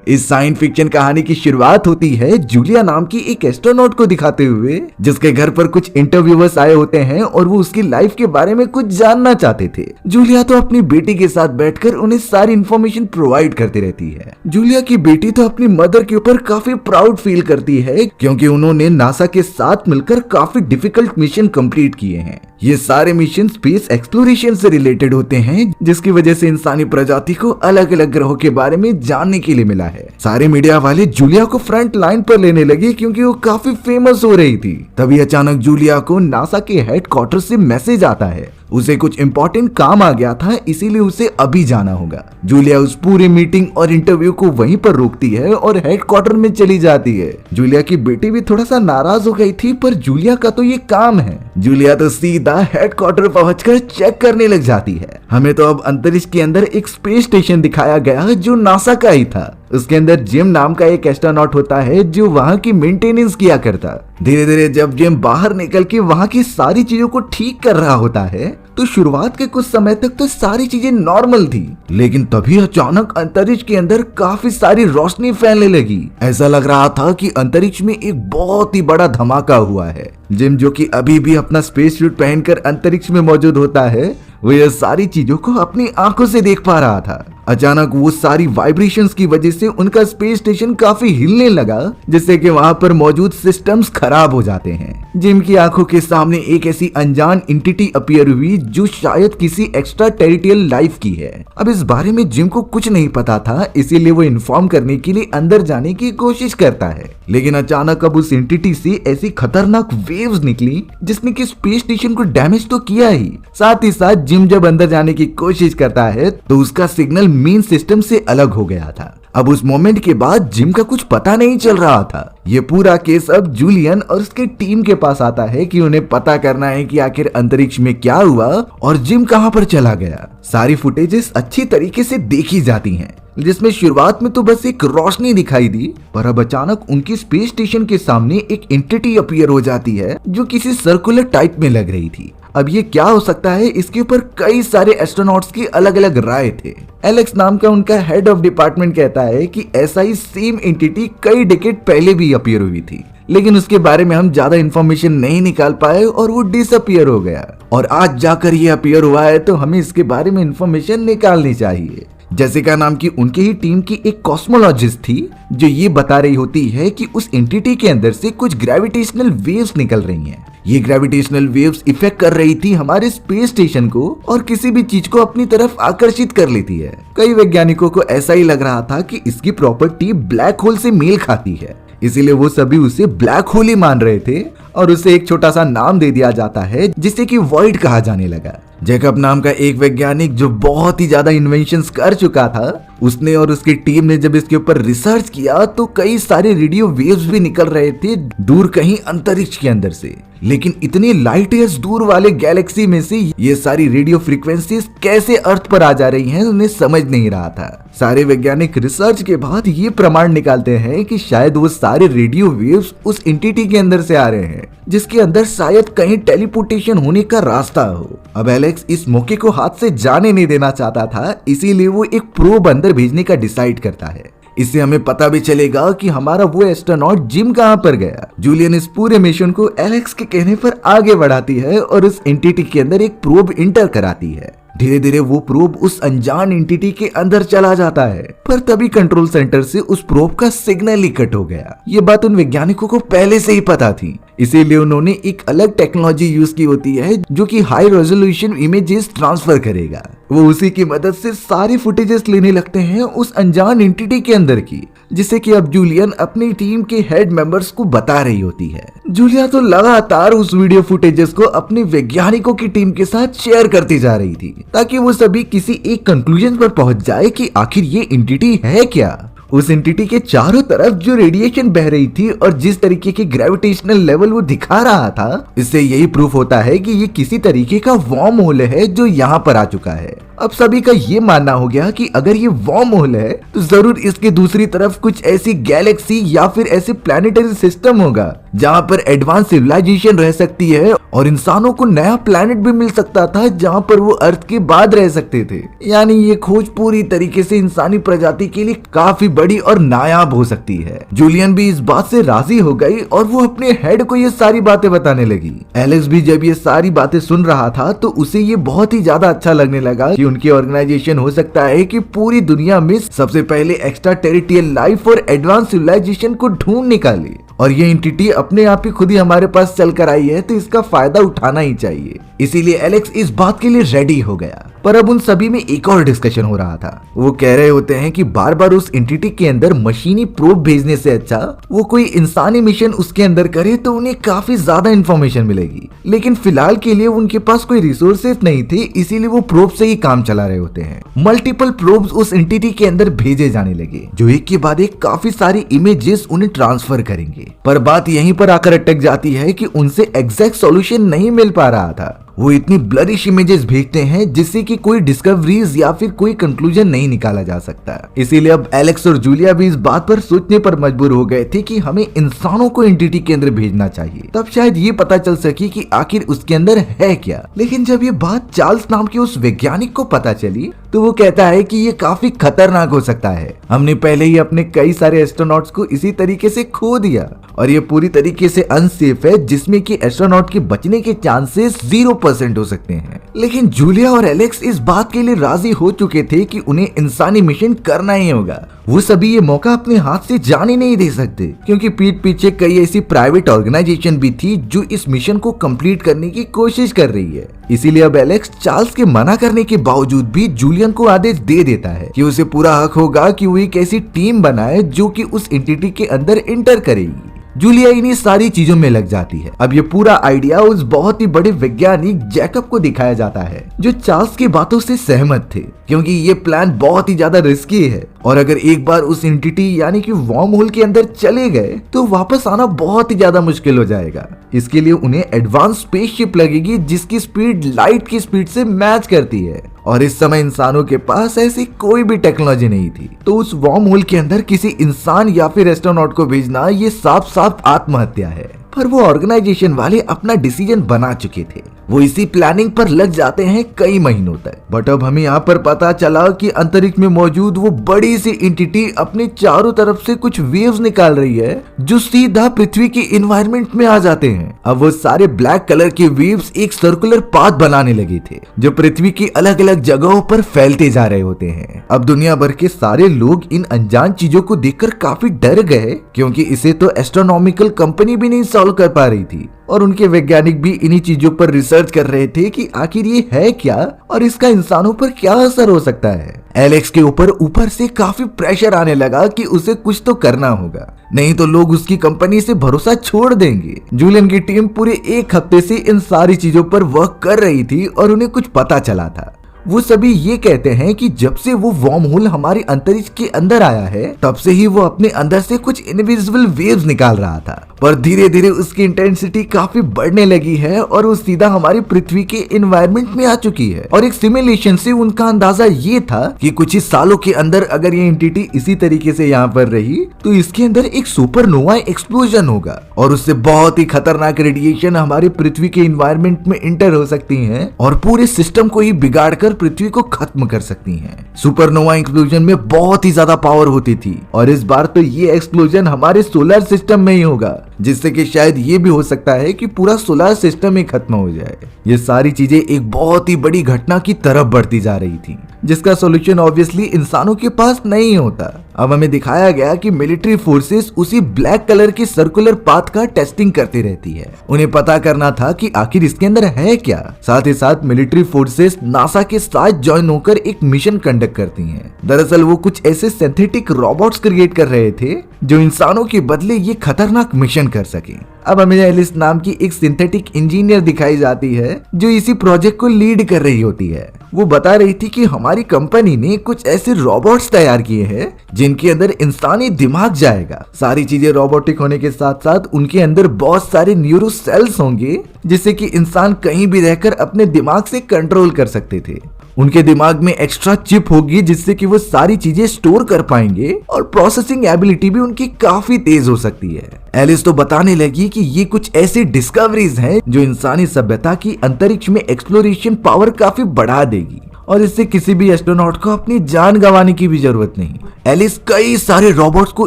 इस science fiction कहानी की शुरुआत होती है जूलिया नाम की एक एस्ट्रोनॉट को दिखाते हुए, जिसके घर पर कुछ इंटरव्यूअर्स आए होते हैं और वो उसकी लाइफ के बारे में कुछ जानना चाहते थे। जूलिया तो अपनी बेटी के साथ बैठकर उन्हें सारी इन्फॉर्मेशन प्रोवाइड करती रहती है। जूलिया की बेटी तो अपनी मदर के ऊपर काफी प्राउड फील करती है, क्योंकि उन्होंने नासा के साथ मिलकर काफी डिफिकल्ट मिशन कंप्लीट किए हैं। ये सारे मिशन स्पेस एक्सप्लोरेशन से रिलेटेड होते हैं, जिसकी वजह से इंसानी प्रजाति को अलग अलग ग्रहों के बारे में जानने के लिए मिला है। सारे मीडिया वाले जूलिया को फ्रंट लाइन पर लेने लगे, क्योंकि वो काफी फेमस हो रही थी। तभी अचानक जूलिया को नासा के हेडक्वार्टर से मैसेज आता है। उसे कुछ इंपॉर्टेंट काम आ गया था, इसीलिए उसे अभी जाना होगा। जूलिया उस पूरी मीटिंग और इंटरव्यू को वहीं पर रोकती है और हेडक्वार्टर में चली जाती है। जूलिया की बेटी भी थोड़ा सा नाराज हो गई थी, पर जूलिया का तो ये काम है। जूलिया तो सीधा हेडक्वार्टर पहुंचकर चेक करने लग जाती है। हमें तो अब अंतरिक्ष के अंदर एक स्पेस स्टेशन दिखाया गया जो नासा का ही था। उसके अंदर जिम नाम का एक एस्ट्रोनॉट होता है जो वहाँ की मेंटेनेंस किया करता। धीरे धीरे जब जिम बाहर निकल के वहाँ की सारी चीजों को ठीक कर रहा होता है, तो शुरुआत के कुछ समय तक तो सारी चीजें नॉर्मल थी, लेकिन तभी अचानक अंतरिक्ष के अंदर काफी सारी रोशनी फैलने लगी। ऐसा लग रहा था कि अंतरिक्ष में एक बहुत ही बड़ा धमाका हुआ है। जिम, जो कि अभी भी अपना स्पेस सूट पहनकर अंतरिक्ष में मौजूद होता है, वो ये सारी चीजों को अपनी आंखों से देख पा रहा था। अचानक वो सारी वाइब्रेशंस की वजह से उनका स्पेस स्टेशन काफी हिलने लगा, जिससे कि वहां पर मौजूद सिस्टम्स खराब हो जाते हैं। जिम की आंखों के सामने एक ऐसी अनजान एंटिटी अपीयर हुई जो शायद किसी एक्स्ट्रा टेरिटोरियल लाइफ की है। अब इस बारे में जिम को कुछ नहीं पता था, इसीलिए वो इन्फॉर्म करने के लिए अंदर जाने की कोशिश करता है। लेकिन अचानक अब उस एंटिटी से ऐसी खतरनाक वेव्स निकली जिसने कि स्पेस स्टेशन को डैमेज तो किया ही साथ जिम जब अंदर जाने की कोशिश करता है तो उसका सिग्नल मेन सिस्टम से अलग हो गया था। अब उस मोमेंट के बाद जिम का कुछ पता नहीं चल रहा था। ये पूरा केस अब जूलियन और उसके टीम के पास आता है कि उन्हें पता करना है कि आखिर अंतरिक्ष में क्या हुआ और जिम कहां पर चला गया। सारी फुटेजेस अच्छी तरीके से देखी जाती हैं, जिसमें शुरुआत में तो बस एक रोशनी दिखाई दी, पर अब अचानक उनकी स्पेस स्टेशन के सामने एक एंटिटी अपीयर हो जाती है जो किसी सर्कुलर टाइप में लग रही थी। अब ये क्या हो सकता है, इसके ऊपर कई सारे एस्ट्रोनॉट्स की अलग अलग राय थे। एलेक्स नाम का उनका हेड ऑफ डिपार्टमेंट कहता है कि ऐसा ही सेम एंटिटी कई डिकेड पहले भी अपीयर हुई थी, लेकिन उसके बारे में हम ज्यादा इंफॉर्मेशन नहीं निकाल पाए और वो डिसअपीयर हो गया। और आज जाकर ये अपीयर हुआ है, तो हमें इसके बारे में इंफॉर्मेशन निकालनी चाहिए। जेसिका नाम की उनके ही टीम की एक कॉस्मोलॉजिस्ट थी जो ये बता रही होती है कि उस एंटिटी के अंदर से कुछ ग्रेविटेशनल वेव्स निकल रही हैं। ये ग्रेविटेशनल वेव्स इफेक्ट कर रही थी हमारे स्पेस स्टेशन को और किसी भी चीज को अपनी तरफ आकर्षित कर लेती है। कई वैज्ञानिकों को ऐसा ही लग रहा था कि इसकी प्रॉपर्टी ब्लैक होल से मेल खाती है, इसीलिए वो सभी उसे ब्लैक होल ही मान रहे थे और उसे एक छोटा सा नाम दे दिया जाता है जिसे कि वॉइड कहा जाने लगा। जैकब नाम का एक वैज्ञानिक जो बहुत ही ज्यादा इन्वेंशंस कर चुका था, उसने और उसकी टीम ने जब इसके ऊपर रिसर्च किया तो कई सारे रेडियो वेव्स भी निकल रहे थे दूर कहीं अंतरिक्ष के अंदर से। लेकिन इतने लाइट ईयर्स दूर वाले गैलेक्सी में से ये सारी रेडियो फ्रीक्वेंसीज कैसे अर्थ पर आ जा रही हैं, उन्हें समझ नहीं रहा था। सारे वैज्ञानिक रिसर्च के बाद ये प्रमाण निकालते हैं कि शायद वो सारे रेडियो वेव्स उस एंटिटी के अंदर से आ रहे हैं, जिसके अंदर शायद कहीं टेलीपोर्टेशन होने का रास्ता हो। अब एलेक्स इस मौके को हाथ से जाने नहीं देना चाहता था, इसीलिए वो एक प्रोब अंदर भेजने का डिसाइड करता है। इससे हमें पता भी चलेगा कि हमारा वो एस्ट्रोनॉट जिम कहां पर गया। जूलियन इस पूरे मिशन को एलेक्स के कहने पर आगे बढ़ाती है और उस एंटिटी के अंदर एक प्रोब इंटर कराती है। धीरे धीरे वो प्रोब उस अनजान एंटिटी के अंदर चला जाता है, पर तभी कंट्रोल सेंटर से उस प्रोब का सिग्नल ही कट हो गया। ये बात उन वैज्ञानिकों को पहले से ही पता थी, इसीलिए उन्होंने एक अलग टेक्नोलॉजी यूज की होती है जो कि हाई रेजोल्यूशन इमेजेस ट्रांसफर करेगा। वो उसी की मदद से सारी फुटेजेस लेने लगते हैं उस अनजान एंटिटी के अंदर की, जिससे कि अब जूलियन अपनी टीम के हेड मेंबर्स को बता रही होती है। जूलिया तो लगातार उस वीडियो फुटेजेस को अपने वैज्ञानिकों की टीम के साथ शेयर करती जा रही थी, ताकि वो सभी किसी एक कंक्लूजन पर पहुंच जाए कि आखिर ये एंटिटी है क्या। उस एंटिटी के चारों तरफ जो रेडिएशन बह रही थी और जिस तरीके के ग्रेविटेशनल लेवल वो दिखा रहा था, इससे यही प्रूफ होता है कि ये किसी तरीके का वॉर्म होल है जो यहाँ पर आ चुका है। अब सभी का ये मानना हो गया कि अगर ये वॉर्म होल है तो जरूर इसके दूसरी तरफ कुछ ऐसी गैलेक्सी या फिर ऐसे प्लैनेटरी सिस्टम होगा जहाँ पर एडवांस सिविलाइजेशन रह सकती है और इंसानों को नया प्लेनेट भी मिल सकता था जहाँ पर वो अर्थ के बाद रह सकते थे। यानी ये खोज पूरी तरीके से इंसानी प्रजाति के लिए काफी बड़ी और नायाब हो सकती है। जूलियन भी इस बात से राजी हो गई और वो अपने हेड को ये सारी बातें बताने लगी। एलेक्स भी जब ये सारी बातें सुन रहा था तो उसे ये बहुत ही ज्यादा अच्छा लगने लगा कि उनकी ऑर्गेनाइजेशन हो सकता है कि पूरी दुनिया में सबसे पहले एक्स्ट्रा टेरिटोरियल लाइफ और एडवांस सिविलाइजेशन को ढूंढ निकाले, और ये एंटिटी अपने आप ही खुद ही हमारे पास चल कर आई है तो इसका फायदा उठाना ही चाहिए। इसीलिए एलेक्स इस बात के लिए रेडी हो गया। पर अब उन सभी में एक और डिस्कशन हो रहा था। वो कह रहे होते हैं कि बार बार उस एंटिटी के अंदर मशीनी प्रोब भेजने से अच्छा वो कोई इंसानी मिशन उसके अंदर करे तो उन्हें काफी ज्यादा इंफॉर्मेशन मिलेगी, लेकिन फिलहाल के लिए उनके पास कोई रिसोर्सेज नहीं थे, इसीलिए वो प्रोब से ही काम चला रहे होते हैं। मल्टीपल प्रोब्स उस एंटिटी के अंदर भेजे जाने लगे जो एक के बाद एक काफी सारी इमेजेस उन्हें ट्रांसफर करेंगे। पर बात यहीं पर आकर अटक जाती है कि उनसे एग्जैक्ट सॉल्यूशन नहीं मिल पा रहा था। वो इतनी ब्लरिश इमेजेस भेजते हैं जिससे कि कोई डिस्कवरीज या फिर कोई कंक्लूजन नहीं निकाला जा सकता। इसीलिए अब एलेक्स और जूलिया भी इस बात पर सोचने पर मजबूर हो गए थे कि हमें इंसानों को एंटिटी के अंदर भेजना चाहिए, तब शायद ये पता चल सके कि आखिर उसके अंदर है क्या। लेकिन जब ये बात चार्ल्स नाम के उस वैज्ञानिक को पता चली तो वो कहता है कि ये काफी खतरनाक हो सकता है। हमने पहले ही अपने कई सारे एस्ट्रोनॉट्स को इसी तरीके से खो दिया और ये पूरी तरीके से अनसेफ है, जिसमें कि एस्ट्रोनॉट के बचने के चांसेस 0% हो सकते हैं। लेकिन जूलिया और एलेक्स इस बात के लिए राजी हो चुके थे कि उन्हें इंसानी मिशन करना ही होगा। वो सभी ये मौका अपने हाथ से जाने नहीं दे सकते, क्योंकि पीठ पीछे कई ऐसी प्राइवेट ऑर्गेनाइजेशन भी थी जो इस मिशन को कंप्लीट करने की कोशिश कर रही है। इसीलिए अब एलेक्स चार्ल्स के मना करने के बावजूद भी जूलियन को आदेश दे देता है कि उसे पूरा हक होगा कि वो एक ऐसी टीम बनाए जो कि उस एंटिटी के अंदर एंटर करेगी। जूलिया इन्हीं सारी चीजों में लग जाती है। अब ये पूरा आइडिया उस बहुत ही बड़े वैज्ञानिक जैकब को दिखाया जाता है जो चार्ल्स की बातों से सहमत थे, क्योंकि ये प्लान बहुत ही ज्यादा रिस्की है और अगर एक बार उस एंटिटी यानी कि वर्म होल के अंदर चले गए तो वापस आना बहुत ही ज्यादा मुश्किल हो जाएगा। इसके लिए उन्हें एडवांस स्पेसशिप लगेगी जिसकी स्पीड लाइट की स्पीड से मैच करती है, और इस समय इंसानों के पास ऐसी कोई भी टेक्नोलॉजी नहीं थी। तो उस वर्म होल के अंदर किसी इंसान या फिर एस्ट्रोनॉट को भेजना ये साफ साफ आत्महत्या है। पर वो ऑर्गेनाइजेशन वाले अपना डिसीजन बना चुके थे। वो इसी प्लानिंग पर लग जाते हैं कई महीनों तक। बट अब हमें यहाँ पर पता चला कि अंतरिक्ष में मौजूद वो बड़ी सी एंटिटी अपने चारों तरफ से कुछ वेव्स निकाल रही है जो सीधा पृथ्वी के एनवायरनमेंट में आ जाते हैं। अब वो सारे ब्लैक कलर के वेव्स एक सर्कुलर पाथ बनाने लगे थे जो पृथ्वी की अलग अलग जगहों पर फैलते जा रहे होते हैं। अब दुनिया भर के सारे लोग इन अनजान चीजों को देखकर काफी डर गए, क्योंकि इसे तो एस्ट्रोनॉमिकल कंपनी भी नहीं सॉल्व कर पा रही थी और उनके वैज्ञानिक भी इन्हीं चीजों पर रिसर्च कर रहे थे कि आखिर ये है क्या और इसका इंसानों पर क्या असर हो सकता है। एलेक्स के ऊपर से काफी प्रेशर आने लगा कि उसे कुछ तो करना होगा, नहीं तो लोग उसकी कंपनी से भरोसा छोड़ देंगे। जूलियन की टीम पूरे एक हफ्ते से इन सारी चीजों पर वर्क कर रही थी और उन्हें कुछ पता चला था। वो सभी ये कहते हैं कि जब से वो वर्म होल हमारे अंतरिक्ष के अंदर आया है तब से ही वो अपने अंदर से कुछ इनविजिबल वेव्स निकाल रहा था, पर धीरे धीरे उसकी इंटेंसिटी काफी बढ़ने लगी है और वो सीधा हमारी पृथ्वी के एनवायरनमेंट में आ चुकी है। और एक सिमुलेशन से उनका अंदाजा ये था कि कुछ ही सालों के अंदर अगर ये एंटिटी इसी तरीके से यहाँ पर रही तो इसके अंदर एक सुपरनोवा एक्सप्लोजन होगा और उससे बहुत ही खतरनाक रेडिएशन हमारे पृथ्वी के एनवायरनमेंट में इंटर हो सकती है और पूरे सिस्टम को ही बिगाड़ कर पृथ्वी को खत्म कर सकती हैं। सुपरनोवा एक्सप्लोजन में बहुत ही ज्यादा पावर होती थी और इस बार तो ये एक्सप्लोजन हमारे सोलर सिस्टम में ही होगा, जिससे कि शायद ये भी हो सकता है कि पूरा सोलर सिस्टम ही खत्म हो जाए। ये सारी चीजें एक बहुत ही बड़ी घटना की तरफ बढ़ती जा रही थी, जिसका सॉल्यूशन ऑब्वियसली इंसानों के पास नहीं होता। अब हमें दिखाया गया कि मिलिट्री फोर्सेस उसी ब्लैक कलर के सर्कुलर पाथ का टेस्टिंग करती रहती है। उन्हें पता करना था कि आखिर इसके अंदर है क्या। साथ ही साथ मिलिट्री फोर्सेस नासा के साथ ज्वाइन होकर एक मिशन कंडक्ट करती हैं। दरअसल वो कुछ ऐसे सिंथेटिक रोबोट्स क्रिएट कर रहे थे जो इंसानों के बदले ये खतरनाक मिशन कर सके। अब हमें एलिस नाम की एक सिंथेटिक इंजीनियर दिखाई जाती है जो इसी प्रोजेक्ट को लीड कर रही होती है। वो बता रही थी कि हमारी कंपनी ने कुछ ऐसे रोबोट्स तैयार किए हैं जिनके अंदर इंसानी दिमाग जाएगा। सारी चीजें रोबोटिक होने के साथ साथ उनके अंदर बहुत सारे न्यूरो सेल्स होंगे जिससे कि इंसान कहीं भी रहकर अपने दिमाग से कंट्रोल कर सकते थे। उनके दिमाग में एक्स्ट्रा चिप होगी जिससे कि वो सारी चीजें स्टोर कर पाएंगे और प्रोसेसिंग एबिलिटी भी उनकी काफी तेज हो सकती है। एलिस तो बताने लगी कि ये कुछ ऐसी डिस्कवरीज हैं जो इंसानी सभ्यता की अंतरिक्ष में एक्सप्लोरेशन पावर काफी बढ़ा देगी और इससे किसी भी एस्ट्रोनॉट को अपनी जान गंवाने की भी जरूरत नहीं। एलिस कई सारे रोबोट्स को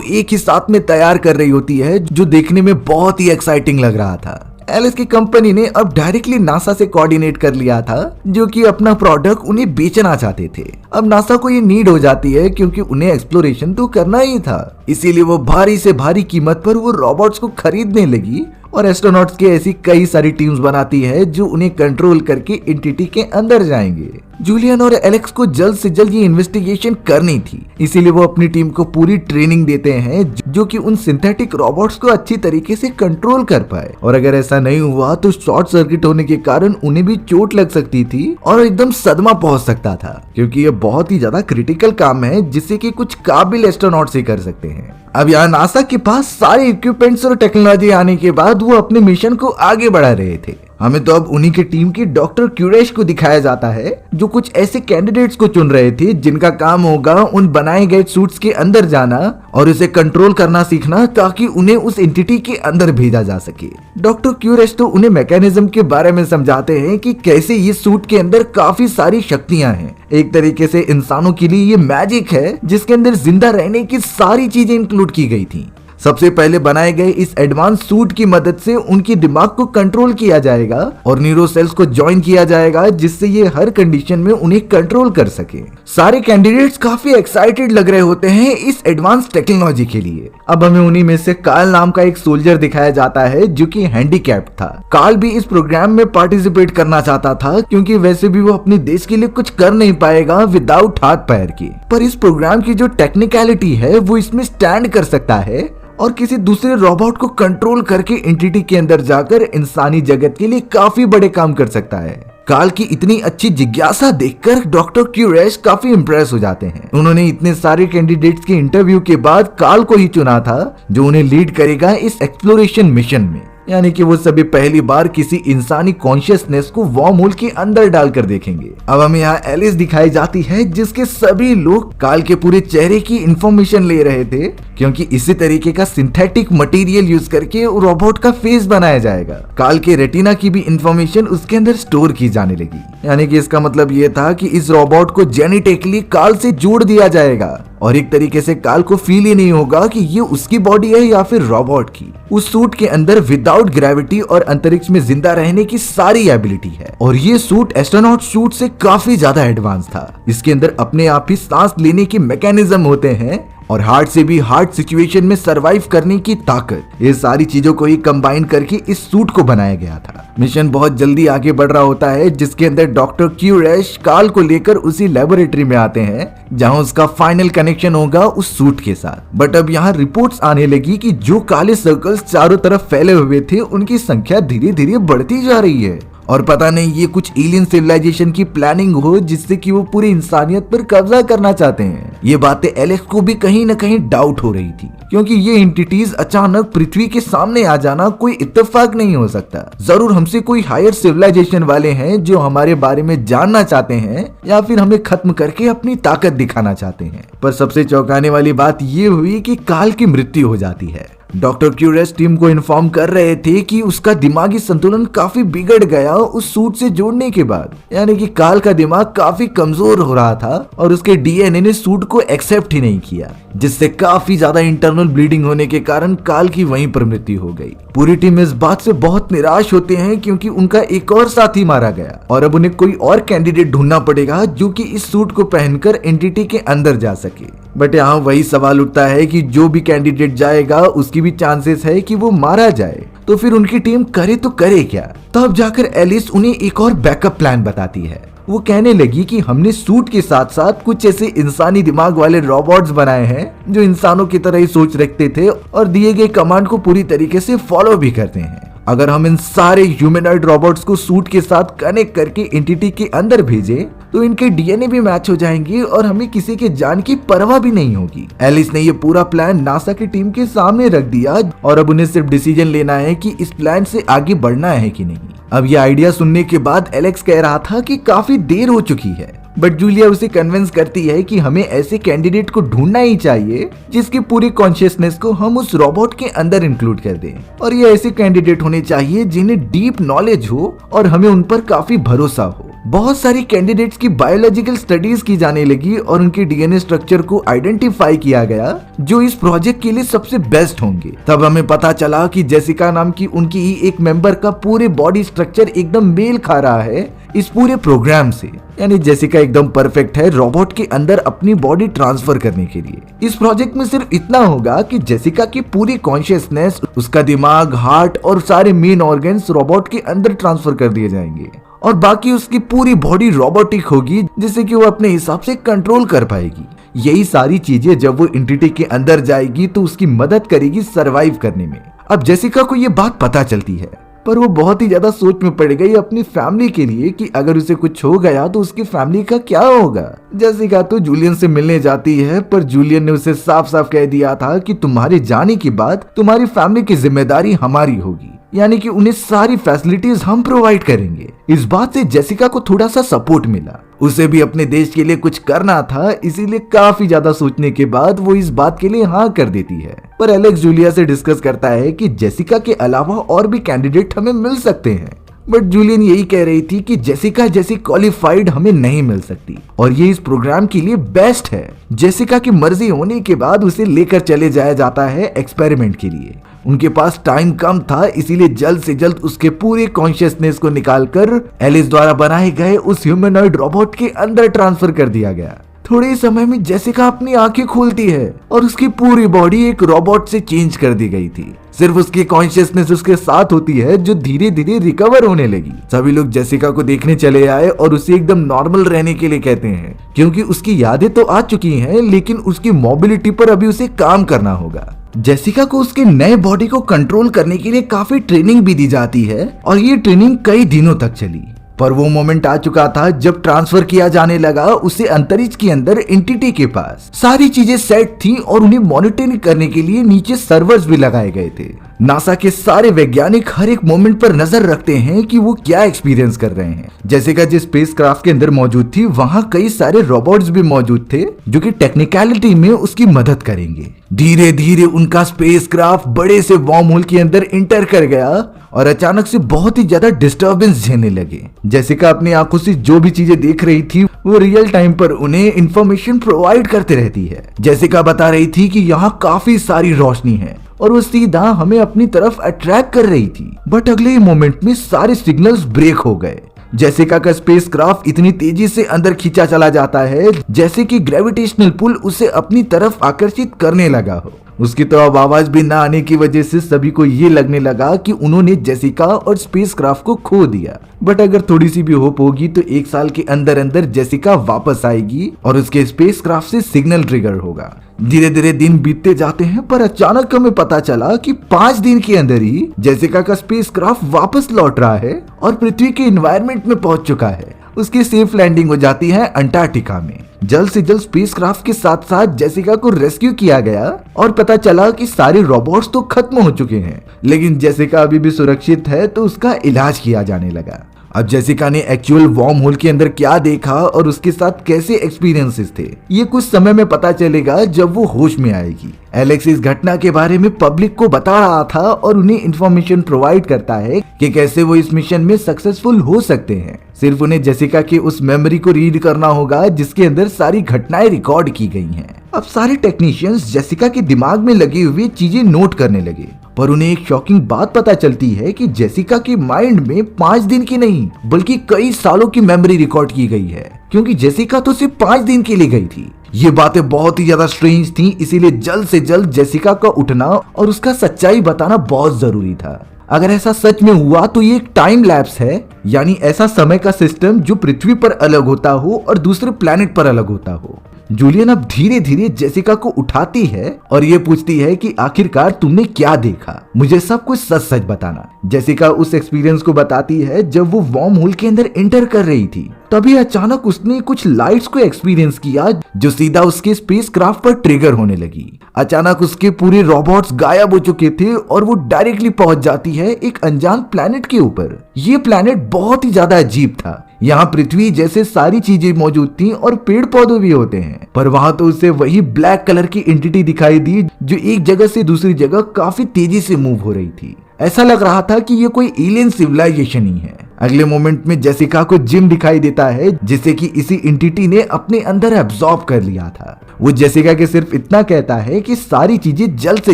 एक ही साथ में तैयार कर रही होती है जो देखने में बहुत ही एक्साइटिंग लग रहा था। एलिस की कंपनी ने अब डायरेक्टली नासा से कोऑर्डिनेट कर लिया था जो कि अपना प्रोडक्ट उन्हें बेचना चाहते थे। अब नासा को ये नीड हो जाती है क्योंकि उन्हें एक्सप्लोरेशन तो करना ही था, इसीलिए वो भारी से भारी कीमत पर वो रोबोट्स को खरीदने लगी और एस्ट्रोनॉट्स की ऐसी कई सारी टीम्स बनाती है जो उन्हें कंट्रोल करके एंटिटी के अंदर जाएंगे। जूलियन और एलेक्स को जल्द से जल्द ये इन्वेस्टिगेशन करनी थी, इसीलिए वो अपनी टीम को पूरी ट्रेनिंग देते हैं जो कि उन सिंथेटिक रोबोट्स को अच्छी तरीके से कंट्रोल कर पाए। और अगर ऐसा नहीं हुआ तो शॉर्ट सर्किट होने के कारण उन्हें भी चोट लग सकती थी और एकदम सदमा पहुंच सकता था, क्योंकि ये बहुत ही ज्यादा क्रिटिकल काम है जिससे कि कुछ काबिल एस्ट्रोनॉट्स ही कर सकते हैं। अब यहाँ नासा के पास सारे इक्विपमेंट्स और टेक्नोलॉजी आने के बाद वो अपने मिशन को आगे बढ़ा रहे थे। हमें तो अब उन्हीं की टीम के डॉक्टर क्यूरेश को दिखाया जाता है जो कुछ ऐसे कैंडिडेट्स को चुन रहे थे जिनका काम होगा उन बनाए गए सूट्स के अंदर जाना और उसे कंट्रोल करना सीखना ताकि उन्हें उस एंटिटी के अंदर भेजा जा सके। डॉक्टर क्यूरेश तो उन्हें मैकेनिज्म के बारे में समझाते हैं कि कैसे ये सूट के अंदर काफी सारी शक्तियां हैं। एक तरीके से इंसानों के लिए ये मैजिक है जिसके अंदर जिंदा रहने की सारी चीजें इंक्लूड की गई थी। सबसे पहले बनाए गए इस एडवांस सूट की मदद से उनके दिमाग को कंट्रोल किया जाएगा और न्यूरो सेल्स को ज्वाइन किया जाएगा जिससे ये हर कंडीशन में उन्हें कंट्रोल कर सके। सारे कैंडिडेट्स काफी एक्साइटेड लग रहे होते हैं इस एडवांस टेक्नोलॉजी के लिए। अब हमें उन्हीं में से कार्ल नाम का एक सोल्जर दिखाया जाता है जो कि हैंडीकैप्ड था। कार्ल भी इस प्रोग्राम में पार्टिसिपेट करना चाहता था क्योंकि वैसे भी वो अपने देश के लिए कुछ कर नहीं पाएगा विदाउट हाथ पैर के, पर इस प्रोग्राम की जो टेक्निकलिटी है वो इसमें स्टैंड कर सकता है और किसी दूसरे रोबोट को कंट्रोल करके एंटिटी के अंदर जाकर इंसानी जगत के लिए काफी बड़े काम कर सकता है। कार्ल की इतनी अच्छी जिज्ञासा देखकर डॉक्टर क्यूरेश काफी इम्प्रेस हो जाते हैं। उन्होंने इतने सारे कैंडिडेट्स के इंटरव्यू के बाद कार्ल को ही चुना था जो उन्हें लीड करेगा इस एक्सप्लोरेशन मिशन में, यानी कि वो सभी पहली बार किसी इंसानी कॉन्शियसनेस को वॉर्म होल के अंदर डालकर देखेंगे। अब हमें यहाँ एलिस दिखाई जाती है जिसके सभी लोग कार्ल के पूरे चेहरे की इंफॉर्मेशन ले रहे थे क्योंकि इसी तरीके का सिंथेटिक मटेरियल यूज करके रोबोट का फेस बनाया जाएगा। कार्ल के रेटिना की भी इंफॉर्मेशन उसके अंदर स्टोर की जाने लगी, यानी कि इसका मतलब ये था कि इस रोबोट को जेनेटिकली कार्ल से जोड़ दिया जाएगा और एक तरीके से कार्ल को फील ही नहीं होगा कि ये उसकी बॉडी है या फिर रोबोट की। उस सूट के अंदर विदाउट ग्रेविटी और अंतरिक्ष में जिंदा रहने की सारी एबिलिटी है और ये सूट एस्ट्रोनॉट सूट से काफी ज्यादा एडवांस था। इसके अंदर अपने आप ही सांस लेने के मैकेनिज्म होते हैं और हार्ट से भी हार्ड सिचुएशन में सरवाइव करने की ताकत, ये सारी चीजों को ही कंबाइन करके इस सूट को बनाया गया था। मिशन बहुत जल्दी आगे बढ़ रहा होता है जिसके अंदर डॉक्टर क्यूरेश कार्ल को लेकर उसी लेबोरेटरी में आते हैं जहां उसका फाइनल कनेक्शन होगा उस सूट के साथ। बट अब यहाँ रिपोर्ट्स आने लगी कि जो काले सर्कल्स चारों तरफ फैले हुए थे उनकी संख्या धीरे धीरे बढ़ती जा रही है और पता नहीं ये कुछ एलियन सिविलाइजेशन की प्लानिंग हो जिससे कि वो पूरी इंसानियत पर कब्जा करना चाहते हैं। ये बातें एलेक्स को भी कहीं न कहीं डाउट हो रही थी क्योंकि ये एंटिटीज अचानक पृथ्वी के सामने आ जाना कोई इत्तेफाक नहीं हो सकता। जरूर हमसे कोई हायर सिविलाइजेशन वाले हैं जो हमारे बारे में जानना चाहते हैं या फिर हमें खत्म करके अपनी ताकत दिखाना चाहते हैं। पर सबसे चौंकाने वाली बात ये हुई कि कार्ल की मृत्यु हो जाती है। डॉक्टर क्यूरेश टीम को इन्फॉर्म कर रहे थे कि उसका दिमागी संतुलन काफी बिगड़ गया उस सूट से जोड़ने के बाद, यानी कि कार्ल का दिमाग काफी कमजोर हो रहा था और उसके डीएनए ने सूट को एक्सेप्ट ही नहीं किया, जिससे काफी ज्यादा इंटरनल ब्लीडिंग होने के कारण कार्ल की वहीं पर मृत्यु हो गई। पूरी टीम इस बात से बहुत निराश होते हैं क्योंकि उनका एक और साथी मारा गया और अब उन्हें कोई और कैंडिडेट ढूंढना पड़ेगा जो कि इस सूट को पहनकर एंटिटी के अंदर जा सके। बट यहाँ वही सवाल उठता है कि जो भी कैंडिडेट जाएगा उसकी भी चांसेस है कि वो मारा जाए, तो फिर उनकी टीम करे तो करे क्या। तब जाकर एलिस उन्हें एक और बैकअप प्लान बताती है। वो कहने लगी कि हमने सूट के साथ साथ कुछ ऐसे इंसानी दिमाग वाले रोबोट्स बनाए हैं जो इंसानों की तरह ही सोच रखते थे और दिए गए कमांड को पूरी तरीके से फॉलो भी करते हैं। अगर हम इन सारे ह्यूमनॉइड रोबोट्स को सूट के साथ कनेक्ट करके एंटिटी के अंदर भेजें तो इनके डीएनए भी मैच हो जाएंगे और हमें किसी के जान की परवाह भी नहीं होगी। एलिस ने ये पूरा प्लान नासा की टीम के सामने रख दिया और अब उन्हें सिर्फ डिसीजन लेना है कि इस प्लान से आगे बढ़ना है कि नहीं। अब ये आइडिया सुनने के बाद एलेक्स कह रहा था कि काफी देर हो चुकी है बट जूलिया उसे कन्विंस करती है कि हमें ऐसे कैंडिडेट को ढूंढना ही चाहिए जिसकी पूरी कॉन्शियसनेस को हम उस रोबोट के अंदर इंक्लूड कर दें, और ये ऐसे कैंडिडेट होने चाहिए जिन्हें डीप नॉलेज हो और हमें उन पर काफी भरोसा हो। बहुत सारी कैंडिडेट्स की बायोलॉजिकल स्टडीज की जाने लगी और उनके डीएनए स्ट्रक्चर को आइडेंटिफाई किया गया जो इस प्रोजेक्ट के लिए सबसे बेस्ट होंगे। तब हमें पता चला कि जेसिका नाम की उनकी ही एक मेंबर का पूरे बॉडी स्ट्रक्चर एकदम मेल खा रहा है इस पूरे प्रोग्राम से, यानी जेसिका एकदम परफेक्ट है रोबोट के अंदर अपनी बॉडी ट्रांसफर करने के लिए। इस प्रोजेक्ट में सिर्फ इतना होगा कि जेसिका की पूरी कॉन्शियसनेस, उसका दिमाग, हार्ट और सारे मेन ऑर्गन्स रोबोट के अंदर ट्रांसफर कर दिए जाएंगे और बाकी उसकी पूरी बॉडी रोबोटिक होगी जिससे कि वो अपने हिसाब से कंट्रोल कर पाएगी। यही सारी चीजें जब वो एंटिटी के अंदर जाएगी तो उसकी मदद करेगी सरवाइव करने में। अब जेसिका को ये बात पता चलती है, पर वो बहुत ही ज्यादा सोच में पड़ गई अपनी फैमिली के लिए कि अगर उसे कुछ हो गया तो उसकी फैमिली का क्या होगा। जेसिका तो जूलियन से मिलने जाती है, पर जूलियन ने उसे साफ साफ कह दिया था कि तुम्हारे जाने के बाद तुम्हारी फैमिली की जिम्मेदारी हमारी होगी, यानी कि उन्हें सारी फैसिलिटीज हम प्रोवाइड करेंगे। इस बात से जेसिका को थोड़ा सा सपोर्ट मिला, उसे भी अपने देश के लिए कुछ करना था, इसीलिए काफी ज्यादा सोचने के बाद वो इस बात के लिए हाँ कर देती है। पर एलेक्स जूलिया से डिस्कस करता है कि जेसिका के अलावा और भी कैंडिडेट हमें मिल सकते हैं, बट जूलियन यही कह रही थी कि जेसिका जैसी क्वालिफाइड हमें नहीं मिल सकती और ये इस प्रोग्राम के लिए बेस्ट है। जेसिका की मर्जी होने के बाद उसे लेकर चले जाया जाता है एक्सपेरिमेंट के लिए। उनके पास टाइम कम था, इसीलिए जल्द से जल्द उसके पूरे कॉन्शियसनेस को निकालकर एलिस द्वारा बनाए गए उस ह्यूमनॉइड रोबोट के अंदर ट्रांसफर कर दिया गया। थोड़े समय में जेसिका अपनी आंखें खोलती है और उसकी पूरी बॉडी एक रोबोट से चेंज कर दी गई थी। सिर्फ उसकी कॉन्शियसनेस उसके साथ होती है जो धीरे धीरे रिकवर होने लगी। सभी लोग जेसिका को देखने चले आए और उसे एकदम नॉर्मल रहने के लिए कहते हैं, क्योंकि उसकी यादें तो आ चुकी हैं लेकिन उसकी मोबिलिटी पर अभी उसे काम करना होगा। जेसिका को उसके नए बॉडी को कंट्रोल करने के लिए काफी ट्रेनिंग भी दी जाती है और ये ट्रेनिंग कई दिनों तक चली। पर वो मोमेंट आ चुका था जब ट्रांसफर किया जाने लगा उसे अंतरिक्ष के अंदर एंटिटी के पास। सारी चीजें सेट थी और उन्हें मॉनिटरिंग करने के लिए नीचे सर्वर्स भी लगाए गए थे। नासा के सारे वैज्ञानिक हर एक मोमेंट पर नजर रखते हैं कि वो क्या एक्सपीरियंस कर रहे हैं। जेसिका जिस स्पेसक्राफ्ट के अंदर मौजूद थी वहां कई सारे रोबोट्स भी मौजूद थे जो कि टेक्निकलिटी में उसकी मदद करेंगे। धीरे धीरे उनका स्पेसक्राफ्ट बड़े से वॉर्म होल के अंदर इंटर कर गया और अचानक से बहुत ही ज्यादा डिस्टर्बेंस झेलने लगे। जेसिका अपनी आंखों से जो भी चीजें देख रही थी वो रियल टाइम पर उन्हें इंफॉर्मेशन प्रोवाइड करते रहती है। जेसिका बता रही थी कि यहाँ काफी सारी रोशनी है और वो सीधा हमें अपनी तरफ अट्रैक्ट कर रही थी, बट अगले ही मोमेंट में सारे सिग्नल्स ब्रेक हो गए। जेसिका का स्पेसक्राफ्ट इतनी तेजी से अंदर खींचा चला जाता है जैसे कि ग्रेविटेशनल पुल उसे अपनी तरफ आकर्षित करने लगा हो। उसकी तो अब आवाज भी ना आने की वजह से सभी को ये लगने लगा कि उन्होंने जेसिका और स्पेसक्राफ्ट को खो दिया। बट अगर थोड़ी सी भी होप होगी तो 1 साल के अंदर अंदर जेसिका वापस आएगी और उसके स्पेसक्राफ्ट से सिग्नल ट्रिगर होगा। धीरे धीरे दिन बीतते जाते हैं, पर अचानक हमें पता चला कि 5 दिन के अंदर ही जेसिका का स्पेसक्राफ्ट वापस लौट रहा है और पृथ्वी के एनवायरनमेंट में पहुंच चुका है। उसकी सेफ लैंडिंग हो जाती है अंटार्कटिका में। जल्द से जल्द स्पेसक्राफ्ट के साथ साथ जेसिका को रेस्क्यू किया गया और पता चला कि सारे रोबोट्स तो खत्म हो चुके हैं, लेकिन जेसिका अभी भी सुरक्षित है तो उसका इलाज किया जाने लगा। अब जेसिका ने एक्चुअल वॉर्म होल के अंदर क्या देखा और उसके साथ कैसे एक्सपीरियंसेस थे ये कुछ समय में पता चलेगा जब वो होश में आएगी। एलेक्स इस घटना के बारे में पब्लिक को बता रहा था और उन्हें इंफॉर्मेशन प्रोवाइड करता है कि कैसे वो इस मिशन में सक्सेसफुल हो सकते हैं। सिर्फ उन्हें जेसिका की उस मेमोरी को रीड करना होगा जिसके अंदर सारी घटनाएं रिकॉर्ड की गई हैं। अब सारे टेक्नीशियंस जेसिका के दिमाग में लगी हुई चीजें नोट करने लगे, पर उन्हें एक शॉकिंग बात पता चलती है कि जेसिका के माइंड में 5 दिन की नहीं बल्कि कई सालों की मेमोरी रिकॉर्ड की गई है, क्योंकि जेसिका तो सिर्फ 5 दिन के लिए गई थी। ये बातें बहुत ही ज्यादा स्ट्रेंज थी, इसीलिए जल्द से जल्द जेसिका का उठना और उसका सच्चाई बताना बहुत जरूरी था। अगर ऐसा सच में हुआ तो ये एक टाइम लैप्स है, यानी ऐसा समय का सिस्टम जो पृथ्वी पर अलग होता हो और दूसरे प्लेनेट पर अलग होता हो। जूलियन अब धीरे धीरे जेसिका को उठाती है और ये पूछती है कि आखिरकार तुमने क्या देखा। मुझे सब कुछ सच सच बताना। जेसिका उस एक्सपीरियंस को बताती है जब वो वॉर्म होल के अंदर एंटर कर रही थी। तभी अचानक उसने कुछ लाइट्स को एक्सपीरियंस किया जो सीधा उसके स्पेसक्राफ्ट पर ट्रिगर होने लगी। अचानक उसके पूरे रोबोट्स गायब हो चुके थे और वो डायरेक्टली पहुंच जाती है एक अनजान प्लेनेट के ऊपर। ये प्लेनेट बहुत ही ज्यादा अजीब था। यहाँ पृथ्वी जैसे सारी चीजें मौजूद थी और पेड़ पौधे भी होते हैं, पर वहां तो उसे वही ब्लैक कलर की एंटिटी दिखाई दी जो एक जगह से दूसरी जगह काफी तेजी से मूव हो रही थी। ऐसा लग रहा था कि ये कोई एलियन सिविलाइजेशन ही है। अगले मोमेंट में जेसिका को जिम दिखाई देता है जिसे कि इसी एंटिटी ने अपने अंदर एब्जॉर्ब कर लिया था। वो जेसिका के सिर्फ इतना कहता है कि सारी चीजें जल्द से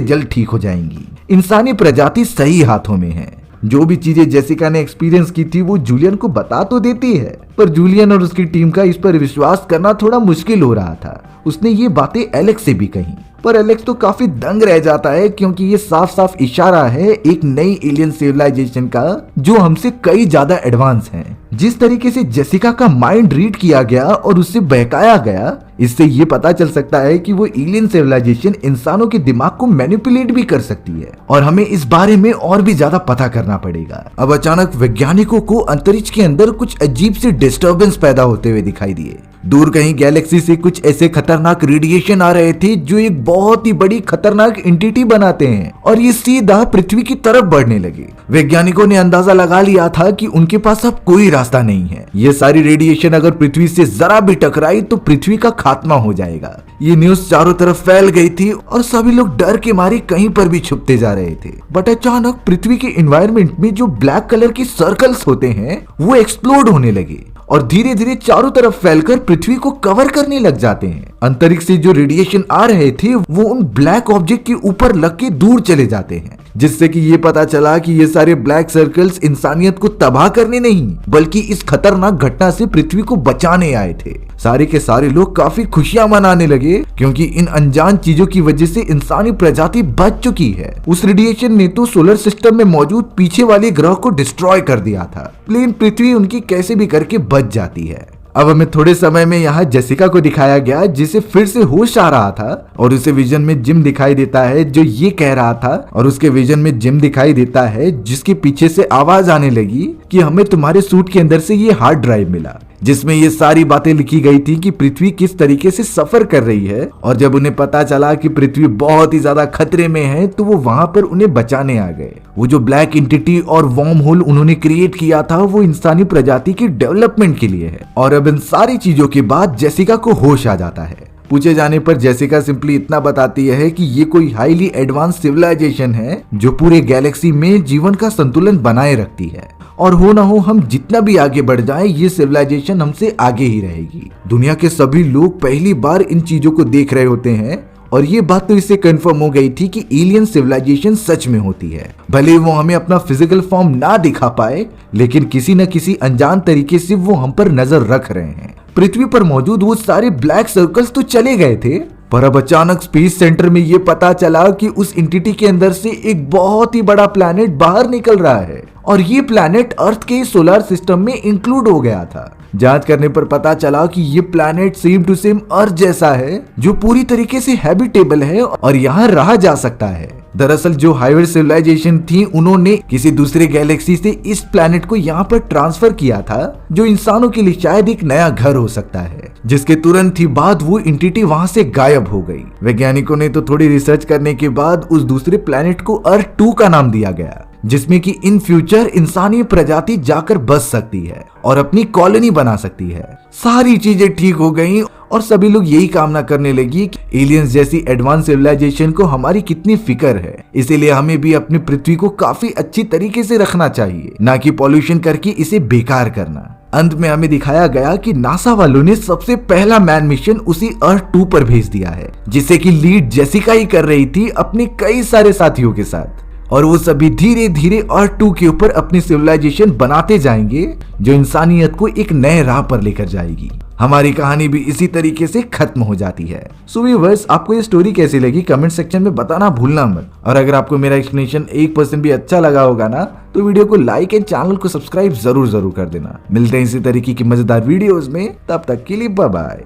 जल्द ठीक हो जाएंगी, इंसानी प्रजाति सही हाथों में है। जो भी चीजें जेसिका ने एक्सपीरियंस की थी वो जूलियन को बता तो देती है, पर जूलियन और उसकी टीम का इस पर विश्वास करना थोड़ा मुश्किल हो रहा था। उसने ये बातें एलेक्स से भी कही, पर एलेक्स तो काफी दंग रह जाता है क्योंकि ये साफ साफ इशारा है एक नई एलियन सिविलाइजेशन का जो हमसे कई ज्यादा एडवांस है। जिस तरीके से जेसिका का माइंड रीड किया गया और उससे बहकाया गया, इससे ये पता चल सकता है कि वो एलियन सिविलाइजेशन इंसानों के दिमाग को मैनिपुलेट भी कर सकती है और हमें इस बारे में और भी ज्यादा पता करना पड़ेगा। अब अचानक वैज्ञानिकों को अंतरिक्ष के अंदर कुछ अजीब से डिस्टर्बेंस पैदा होते हुए दिखाई दिए। दूर कहीं गैलेक्सी से कुछ ऐसे खतरनाक रेडिएशन आ रहे थे जो एक बहुत ही बड़ी खतरनाक एंटिटी बनाते हैं और ये सीधा पृथ्वी की तरफ बढ़ने लगे। वैज्ञानिकों ने अंदाजा लगा लिया था कि उनके पास अब कोई रास्ता नहीं है। ये सारी रेडिएशन अगर पृथ्वी से जरा भी टकराई तो पृथ्वी का खात्मा हो जाएगा। ये न्यूज चारों तरफ फैल गई थी और सभी लोग डर के मारे कहीं पर भी छुपते जा रहे थे। बट अचानक पृथ्वी के एनवायरनमेंट में जो ब्लैक कलर के सर्कल्स होते हैं वो एक्सप्लोड होने लगे और धीरे धीरे चारों तरफ फैलकर पृथ्वी को कवर करने लग जाते हैं। अंतरिक्ष से जो रेडिएशन आ रहे थे वो उन ब्लैक ऑब्जेक्ट के ऊपर लग के दूर चले जाते हैं, जिससे कि ये पता चला कि ये सारे ब्लैक सर्कल्स इंसानियत को तबाह करने नहीं बल्कि इस खतरनाक घटना से पृथ्वी को बचाने आए थे। सारे के सारे लोग काफी खुशियां मनाने लगे क्योंकि इन अनजान चीजों की वजह से इंसानी प्रजाति बच चुकी है। उस रेडिएशन ने तो सोलर सिस्टम में मौजूद पीछे वाले ग्रह को डिस्ट्रॉय कर दिया था, लेकिन पृथ्वी उनकी कैसे भी करके बच जाती है। अब हमें थोड़े समय में यहाँ जेसिका को दिखाया गया जिसे फिर से होश आ रहा था और उसे विजन में जिम दिखाई देता है जो ये कह रहा था, और उसके विजन में जिम दिखाई देता है जिसके पीछे से आवाज आने लगी कि हमें तुम्हारे सूट के अंदर से ये हार्ड ड्राइव मिला जिसमें ये सारी बातें लिखी गई थी कि पृथ्वी किस तरीके से सफर कर रही है। और जब उन्हें पता चला कि पृथ्वी बहुत ही ज्यादा खतरे में है तो वो वहां पर उन्हें बचाने आ गए। वो जो ब्लैक एंटिटी और वॉर्म होल उन्होंने क्रिएट किया था वो इंसानी प्रजाति की डेवलपमेंट के लिए है। और अब इन सारी चीजों के बाद जेसिका को होश आ जाता है। पूछे जाने पर जेसिका सिंपली इतना बताती है कि ये कोई हाईली एडवांस सिविलाइजेशन है जो पूरे गैलेक्सी में जीवन का संतुलन बनाए रखती है, और हो ना हो हम जितना भी आगे बढ़ जाएं ये सिविलाइजेशन हमसे आगे ही रहेगी। दुनिया के सभी लोग पहली बार इन चीजों को देख रहे होते हैं और ये बात तो इससे कंफर्म हो गई थी कि एलियन सिविलाइजेशन सच में होती है। भले वो हमें अपना फिजिकल फॉर्म ना दिखा पाए लेकिन किसी न किसी अनजान तरीके से वो हम पर नजर रख रहे हैं। पृथ्वी पर मौजूद वो सारे ब्लैक सर्कल्स तो चले गए थे, पर अब अचानक स्पेस सेंटर में ये पता चला कि उस एंटिटी के अंदर से एक बहुत ही बड़ा प्लैनेट बाहर निकल रहा है और ये प्लैनेट अर्थ के सोलर सिस्टम में इंक्लूड हो गया था। जांच करने पर पता चला कि ये प्लैनेट सेम टू सेम अर्थ जैसा है जो पूरी तरीके से हैबिटेबल है और यहाँ रहा जा सकता है। दरअसल जो हायर सिविलाइजेशन थी उन्होंने किसी दूसरे गैलेक्सी से इस प्लैनेट को यहाँ पर ट्रांसफर किया था जो इंसानों के लिए शायद एक नया घर हो सकता है, जिसके तुरंत ही बाद वो एंटिटी वहां से गायब हो गई। वैज्ञानिकों ने तो थोड़ी रिसर्च करने के बाद उस दूसरे प्लैनेट को अर्थ 2 का नाम दिया गया जिसमें कि इन फ्यूचर इंसानी प्रजाति जाकर बस सकती है और अपनी कॉलोनी बना सकती है। सारी चीजें ठीक हो गई और सभी लोग यही कामना करने लगी कि एलियंस जैसी एडवांस सिविलाइजेशन को हमारी कितनी फिक्र है, इसीलिए हमें भी अपनी पृथ्वी को काफी अच्छी तरीके से रखना चाहिए, ना कि पॉल्यूशन करके इसे बेकार करना। अंत में हमें दिखाया गया कि नासा वालों ने सबसे पहला मैन मिशन उसी अर्थ 2 पर भेज दिया है जिसे कि लीड जेसिका ही कर रही थी अपने कई सारे साथियों के साथ, और वो सभी धीरे धीरे अर्थ 2 के ऊपर अपनी सिविलाइजेशन बनाते जाएंगे जो इंसानियत को एक नए राह पर लेकर जाएगी। हमारी कहानी भी इसी तरीके से खत्म हो जाती है। सो व्यूअर्स, आपको ये स्टोरी कैसी लगी कमेंट सेक्शन में बताना भूलना मत, और अगर आपको मेरा एक्सप्लेनेशन 1% भी अच्छा लगा होगा ना तो वीडियो को लाइक एंड चैनल को सब्सक्राइब जरूर कर देना। मिलते हैं इसी तरीके की मजेदार वीडियोस में, तब तक के लिए बाय बाय।